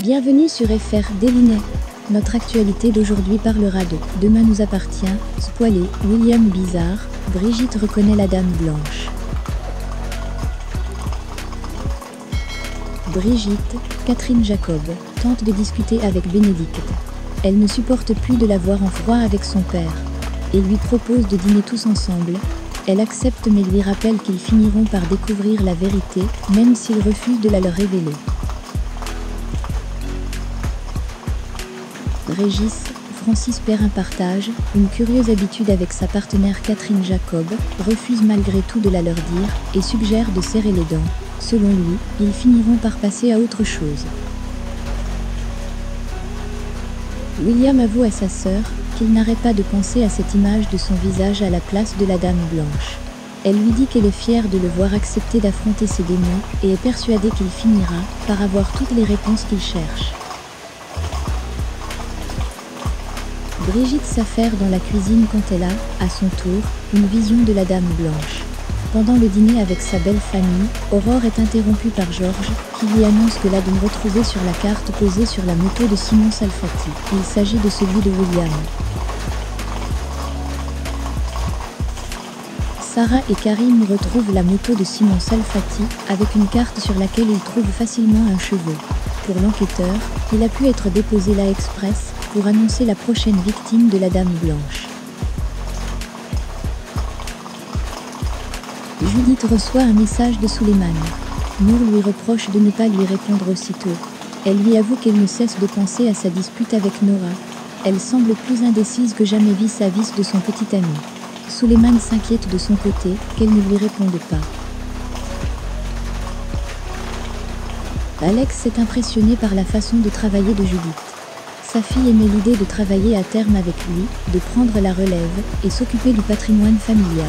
Bienvenue sur FR Délinet. Notre actualité d'aujourd'hui parlera de Demain nous appartient, Spoilé, William Bizarre, Brigitte reconnaît la Dame Blanche. Brigitte, Catherine Jacob, tente de discuter avec Bénédicte. Elle ne supporte plus de la voir en froid avec son père et lui propose de dîner tous ensemble. Elle accepte mais lui rappelle qu'ils finiront par découvrir la vérité, même s'il refuse de la leur révéler. Régis, Francis perd un partage, une curieuse habitude avec sa partenaire Catherine Jacob, refuse malgré tout de la leur dire et suggère de serrer les dents. Selon lui, ils finiront par passer à autre chose. William avoue à sa sœur qu'il n'arrête pas de penser à cette image de son visage à la place de la Dame Blanche. Elle lui dit qu'elle est fière de le voir accepter d'affronter ses démons et est persuadée qu'il finira par avoir toutes les réponses qu'il cherche. Brigitte s'affaire dans la cuisine quand elle a, à son tour, une vision de la Dame Blanche. Pendant le dîner avec sa belle famille, Aurore est interrompue par Georges, qui lui annonce que l'âne retrouvé sur la carte posée sur la moto de Simon Salfati. Il s'agit de celui de William. Sarah et Karim retrouvent la moto de Simon Salfati, avec une carte sur laquelle ils trouvent facilement un cheveu. Pour l'enquêteur, il a pu être déposé là express pour annoncer la prochaine victime de la Dame Blanche. Judith reçoit un message de Suleiman. Nour lui reproche de ne pas lui répondre aussitôt. Elle lui avoue qu'elle ne cesse de penser à sa dispute avec Nora. Elle semble plus indécise que jamais vis-à-vis de son petit ami. Suleiman s'inquiète de son côté qu'elle ne lui réponde pas. Alex est impressionné par la façon de travailler de Judith. Sa fille aimait l'idée de travailler à terme avec lui, de prendre la relève et s'occuper du patrimoine familial.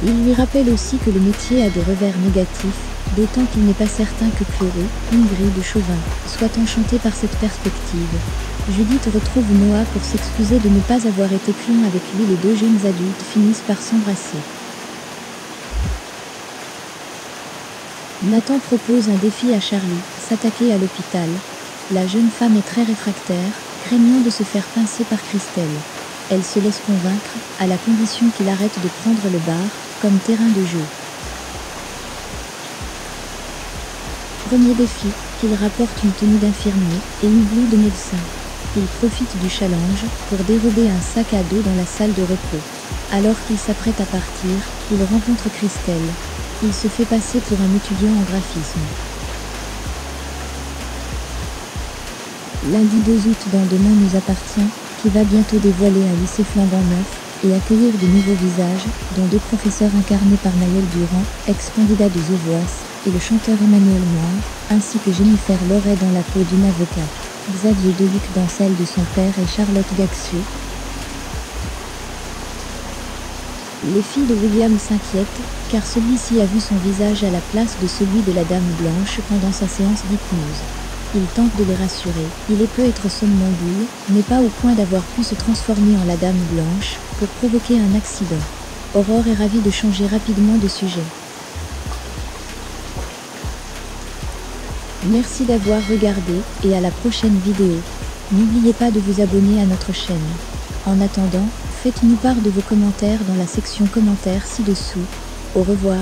Il lui rappelle aussi que le métier a des revers négatifs, d'autant qu'il n'est pas certain que Chloé, Ingrid de Chauvin, soit enchantée par cette perspective. Judith retrouve Noah pour s'excuser de ne pas avoir été client avec lui. Les deux jeunes adultes finissent par s'embrasser. Nathan propose un défi à Charlie, s'attaquer à l'hôpital. La jeune femme est très réfractaire, craignant de se faire pincer par Christelle. Elle se laisse convaincre, à la condition qu'il arrête de prendre le bar comme terrain de jeu. Premier défi, qu'il rapporte une tenue d'infirmier et une blouse de médecin. Il profite du challenge pour dérober un sac à dos dans la salle de repos. Alors qu'il s'apprête à partir, il rencontre Christelle. Il se fait passer pour un étudiant en graphisme. Lundi 2 août dans Demain nous appartient, qui va bientôt dévoiler un lycée flambant neuf et accueillir de nouveaux visages, dont deux professeurs incarnés par Maël Durand, ex-candidat de The Voice, et le chanteur Emmanuel Moir, ainsi que Jennifer Loret dans la peau d'une avocate, Xavier Deluc dans celle de son père et Charlotte Gaxieux. Les filles de William s'inquiètent, car celui-ci a vu son visage à la place de celui de la Dame Blanche pendant sa séance d'hypnose. Il tente de les rassurer, il peut être somnambule, mais pas au point d'avoir pu se transformer en la Dame Blanche, pour provoquer un accident. Aurore est ravie de changer rapidement de sujet. Merci d'avoir regardé, et à la prochaine vidéo. N'oubliez pas de vous abonner à notre chaîne. En attendant, faites-nous part de vos commentaires dans la section commentaires ci-dessous. Au revoir.